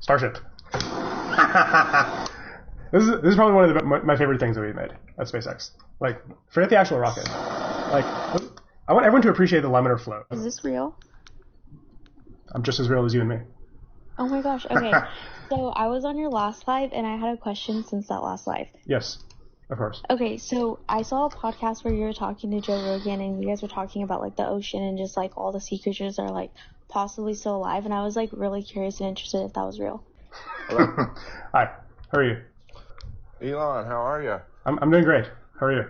Starship. This is probably one of my favorite things that we've made at SpaceX. Like, forget the actual rocket. Like, I want everyone to appreciate the laminar flow. Is this real? I'm just as real as you and me. Oh my gosh, okay. So I was on your last live, and I had a question since that last live. Yes, of course. Okay, so I saw a podcast where you were talking to Joe Rogan, and you guys were talking about, like, the ocean and just, like, all the sea creatures are, like, possibly still alive, and I was, like, really curious and interested if that was real. Hello. Hi, how are you? Elon, how are you? I'm doing great. How are you?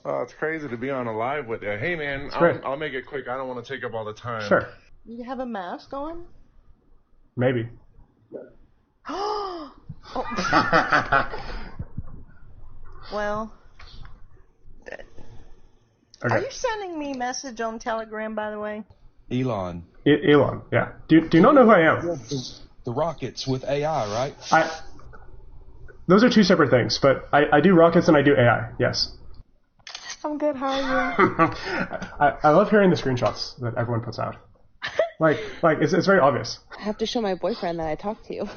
Oh, it's crazy to be on a live with you. Hey, man, I'll make it quick. I don't want to take up all the time. Sure. You have a mask on? Maybe. Oh. Well. Okay. Are you sending me a message on Telegram, by the way? Elon. Elon, yeah. Do you not know who I am? The rockets with AI, right? Those are two separate things, but I do rockets and I do AI, yes. I'm good, how are you? I love hearing the screenshots that everyone puts out. Like it's very obvious. I have to show my boyfriend that I talked to you.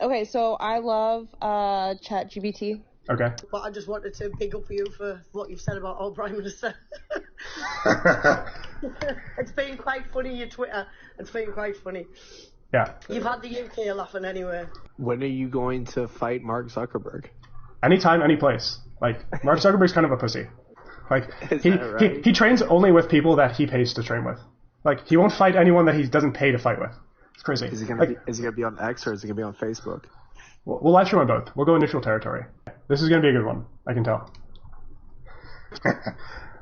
Okay, so I love ChatGPT. Okay. But I just wanted to big up you for what you've said about our Prime Minister. It's been quite funny, your Twitter. It's been quite funny. Yeah. You've had the UK laughing anyway. When are you going to fight Mark Zuckerberg? Anytime, any place. Like, Mark Zuckerberg's kind of a pussy. Like, he trains only with people that he pays to train with. Like, he won't fight anyone that he doesn't pay to fight with. It's crazy. Is he gonna be on X or is he gonna be on Facebook? We'll live stream on both. We'll go neutral territory. This is gonna be a good one. I can tell.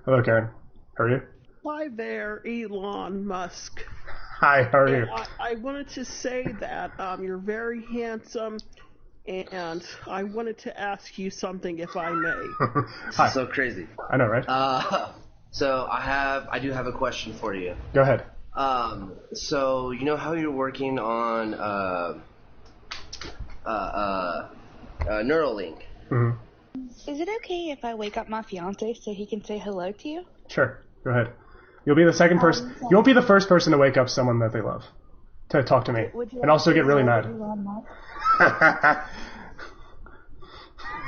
Hello, Karen. How are you? Hi there, Elon Musk. Hi, how are you? I wanted to say that you're very handsome, and I wanted to ask you something, if I may. This is so crazy. I know, right? So I do have a question for you. Go ahead. So you know how you're working on Neuralink? Mm-hmm. Is it okay if I wake up my fiance so he can say hello to you? Sure. Go ahead. You'll be the second person. You won't be the first person to wake up someone that they love to talk to me, and also get really mad. I'm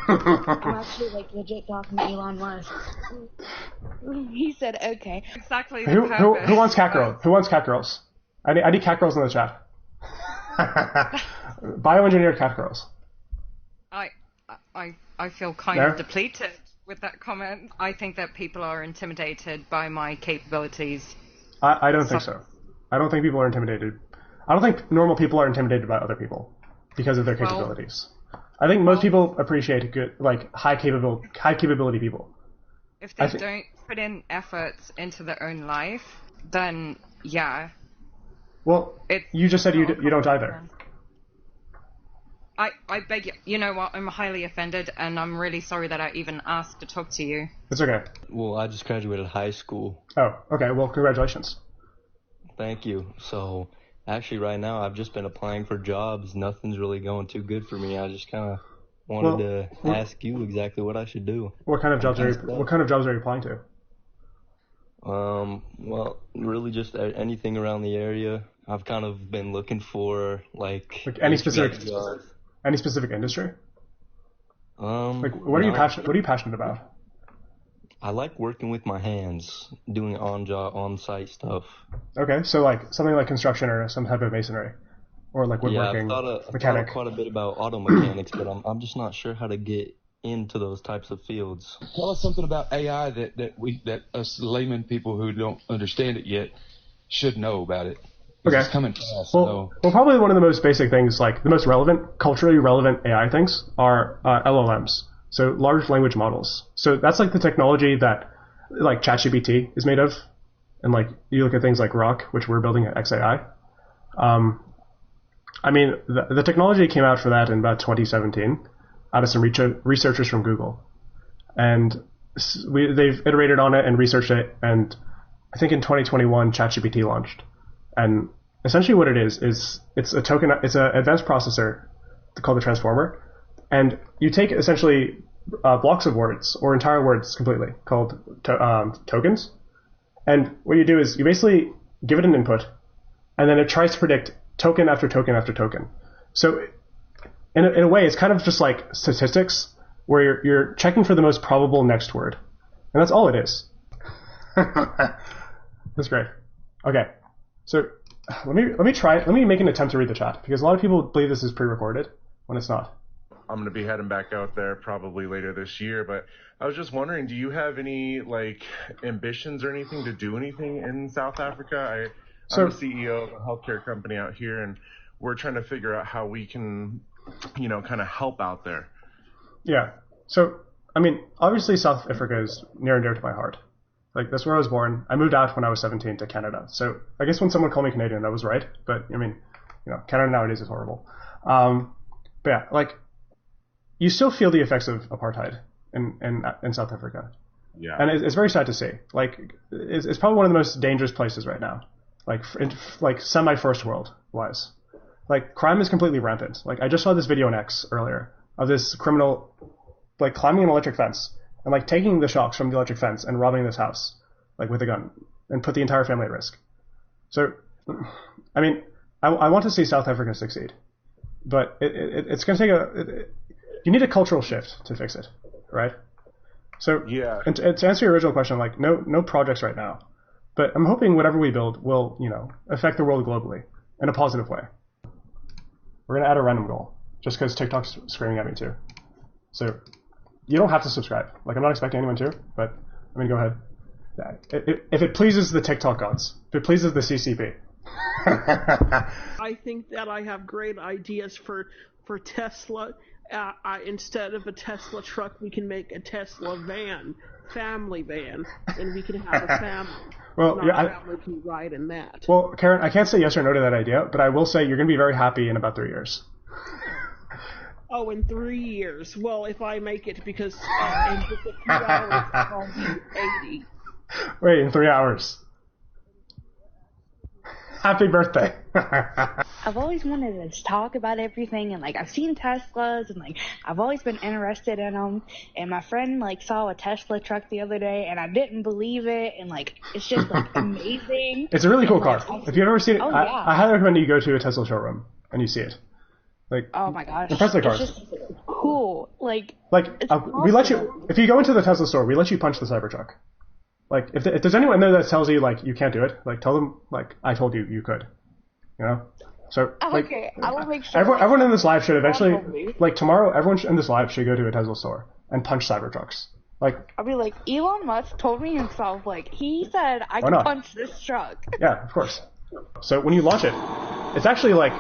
actually like legit talking to Elon Musk. He said okay. Exactly. Who wants cat girls? Who wants cat girls? I need cat girls in the chat. Bioengineered cat girls. I feel kind of depleted with that comment. I think that people are intimidated by my capabilities. I don't think so. I don't think people are intimidated. I don't think normal people are intimidated by other people because of their capabilities. I think most people appreciate good, like high capability people. If they don't put in efforts into their own life, then yeah. Well, you just said you don't either. I beg you. You know what? I'm highly offended, and I'm really sorry that I even asked to talk to you. It's okay. Well, I just graduated high school. Oh, okay. Well, congratulations. Thank you. So, actually, right now, I've just been applying for jobs. Nothing's really going too good for me. I just kind of wanted to ask you exactly what I should do. What kind of jobs are you applying to? Well, really just anything around the area. I've kind of been looking for like any specific jobs. Any specific industry? What are you passionate about? I like working with my hands, doing on-site stuff. Okay, so like something like construction or some type of masonry, or like woodworking, I've mechanic. thought quite a bit about auto mechanics, but I'm just not sure how to get into those types of fields. Tell us something about AI that us layman people who don't understand it yet should know about it. Okay. It's coming fast. Well, probably one of the most basic things, like the most relevant, culturally relevant AI things are LLMs, so large language models. So that's like the technology that like ChatGPT is made of, and like you look at things like Grok, which we're building at XAI. I mean, the technology came out for that in about 2017 out of some researchers from Google, and they've iterated on it and researched it, and I think in 2021 ChatGPT launched. And essentially what it is it's an advanced processor called the transformer, and you take essentially blocks of words or entire words completely called tokens, and what you do is you basically give it an input, and then it tries to predict token after token after token. So in a way, it's kind of just like statistics where you're checking for the most probable next word. And that's all it is. That's great. Okay. So let me make an attempt to read the chat, because a lot of people believe this is pre-recorded when it's not. I'm going to be heading back out there probably later this year, but I was just wondering, do you have any like ambitions or anything to do anything in South Africa? I'm the CEO of a healthcare company out here, and we're trying to figure out how we can, kind of help out there. Yeah. So, I mean, obviously South Africa is near and dear to my heart. Like, that's where I was born. I moved out when I was 17 to Canada. So I guess when someone called me Canadian, that was right. But, I mean, Canada nowadays is horrible. But yeah, like, you still feel the effects of apartheid in South Africa. Yeah. And it's very sad to see. Like, it's probably one of the most dangerous places right now. Like semi-first world wise. Like, crime is completely rampant. Like, I just saw this video on X earlier of this criminal, like, climbing an electric fence and, like, taking the shocks from the electric fence and robbing this house, like, with a gun, and put the entire family at risk. So, I mean, I want to see South Africa succeed, but it's going to take you need a cultural shift to fix it, right? So, yeah. And to answer your original question, like, no projects right now, but I'm hoping whatever we build will, affect the world globally in a positive way. We're going to add a random goal, just because TikTok's screaming at me too. So you don't have to subscribe. Like, I'm not expecting anyone to, but I mean, go ahead. If it pleases the TikTok gods, if it pleases the CCP. I think that I have great ideas for Tesla. Instead of a Tesla truck, we can make a Tesla van, family van, and we can have a family. Well, yeah, family can ride in that. Well, Karen, I can't say yes or no to that idea, but I will say you're going to be very happy in about 3 years. Oh, in 3 years. Well, if I make it, because in just a few hours I'll be 80. Wait, in 3 hours. Happy birthday. I've always wanted to talk about everything, and, like, I've seen Teslas, and, like, I've always been interested in them, and my friend, like, saw a Tesla truck the other day, and I didn't believe it, and, like, it's just, like, amazing. It's a really cool car. If you've ever seen it, yeah. I highly recommend you go to a Tesla showroom and you see it. Like, oh my gosh. Tesla cars. It's just cool. Like awesome. We let you, if you go into the Tesla store, we let you punch the Cybertruck. Like, if there's anyone there that tells you, like, you can't do it, like, tell them, like, I told you you could. So, like, okay, I will make sure. Everyone in this live should eventually, like, tomorrow, everyone in this live should go to a Tesla store and punch Cybertrucks. Like, I'll be like, Elon Musk told me himself, like, he said I can punch this truck. Yeah, of course. So when you launch it, it's actually like,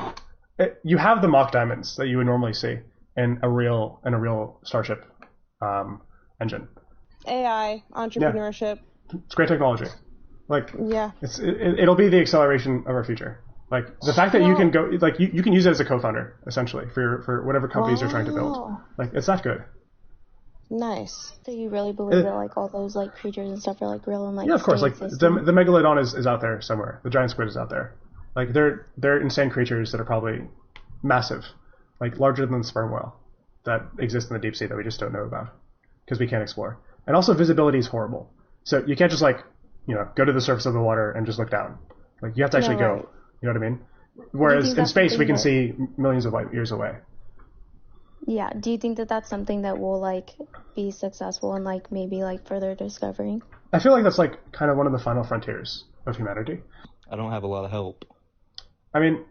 you have the mock diamonds that you would normally see in a real Starship engine. AI, entrepreneurship. Yeah. It's great technology. Like, yeah, it'll be the acceleration of our future. Like, the fact that you can go, like, you can use it as a co-founder, essentially, for whatever companies you're trying to build. Like, it's that good. Nice. So you really believe that, like, all those, like, creatures and stuff are, like, real and, like, yeah, of course. Like, the megalodon is out there somewhere. The giant squid is out there. Like, they're insane creatures that are probably massive, like, larger than the sperm whale that exist in the deep sea that we just don't know about because we can't explore. And also, visibility is horrible. So you can't just, like, go to the surface of the water and just look down. Like, you have to actually go. Right. You know what I mean? Whereas in space, we can see millions of light years away. Yeah. Do you think that that's something that will, like, be successful in, like, maybe, like, further discovering? I feel like that's, like, kind of one of the final frontiers of humanity. I don't have a lot of help. I mean,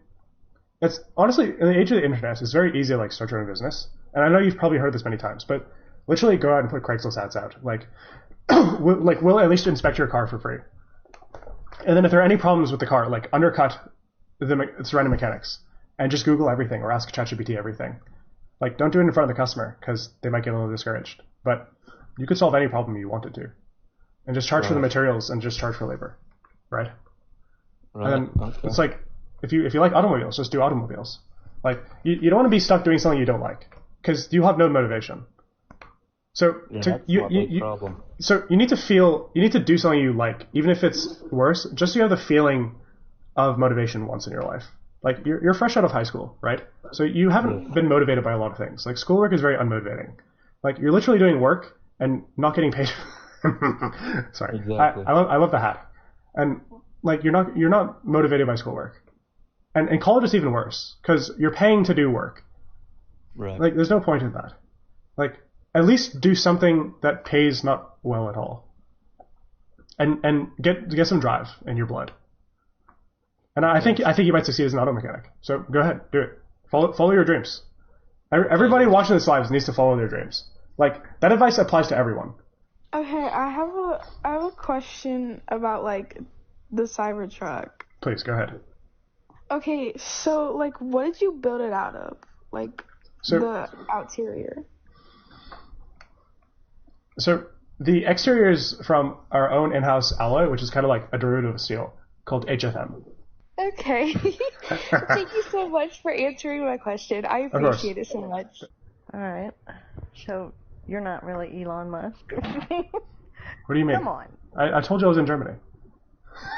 it's honestly, in the age of the internet, it's very easy to, like, start your own business. And I know you've probably heard this many times, but literally go out and put Craigslist ads out. Like, we'll at least inspect your car for free. And then if there are any problems with the car, like, undercut the surrounding mechanics and just Google everything or ask ChatGPT everything. Like, don't do it in front of the customer because they might get a little discouraged. But you could solve any problem you wanted to. And just charge for the materials and just charge for labor. Right? Right. And then it's like, if you like automobiles, just do automobiles. Like, you don't want to be stuck doing something you don't like because you have no motivation. So that's my big problem. So you need to do something you like, even if it's worse, just so you have the feeling of motivation once in your life. Like, you're fresh out of high school, right? So you haven't been motivated by a lot of things. Like, schoolwork is very unmotivating. Like, you're literally doing work and not getting paid. Sorry. Exactly. I love the hat. And, like, you're not motivated by schoolwork. And college is even worse because you're paying to do work. Right. Like, there's no point in that. Like, at least do something that pays not well at all. And get some drive in your blood. And I think you might succeed as an auto mechanic. So go ahead, do it. Follow your dreams. Everybody watching this live needs to follow their dreams. Like, that advice applies to everyone. Okay, I have a question about like the Cybertruck. Please go ahead. Okay, so like, what did you build it out of? Like, the exterior. So the exterior is from our own in-house alloy, which is kind of like a derivative of steel called HFM. Okay. Thank you so much for answering my question. I appreciate it so much. All right. So you're not really Elon Musk. What do you mean? Come on. I told you I was in Germany.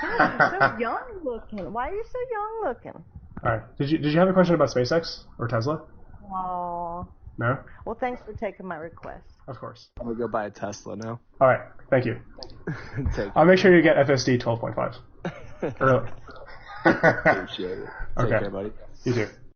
God, you're so young looking. Why are you so young looking? All right. Did you have a question about SpaceX or Tesla? Oh. No? Well, thanks for taking my request. Of course. I'm going to go buy a Tesla now. All right. Thank you. I'll make sure you get FSD 12.5. Early. Appreciate it. Take Okay. care, buddy. You too.